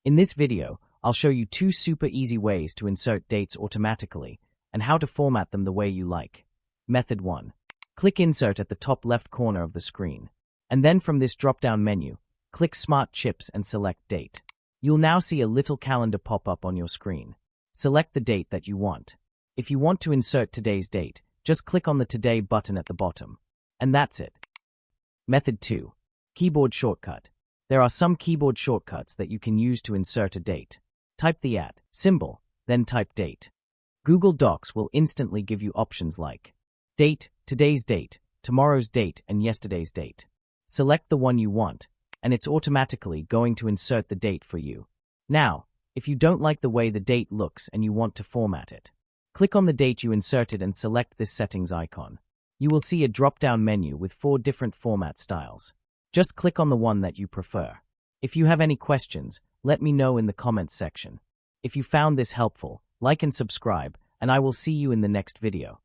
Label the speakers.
Speaker 1: In this video, I'll show you 2 super easy ways to insert dates automatically and how to format them the way you like. Method 1. Click Insert at the top left corner of the screen. And then from this drop-down menu, click Smart Chips and select Date. You'll now see a little calendar pop up on your screen. Select the date that you want. If you want to insert today's date, just click on the Today button at the bottom. And that's it. Method 2. Keyboard shortcut. There are some keyboard shortcuts that you can use to insert a date. Type the symbol, then type date. Google Docs will instantly give you options like date, today's date, tomorrow's date, and yesterday's date. Select the one you want, and it's automatically going to insert the date for you. Now, if you don't like the way the date looks and you want to format it, click on the date you inserted and select this settings icon. You will see a drop-down menu with 4 different format styles. Just click on the one that you prefer. If you have any questions, let me know in the comments section. If you found this helpful, like and subscribe, and I will see you in the next video.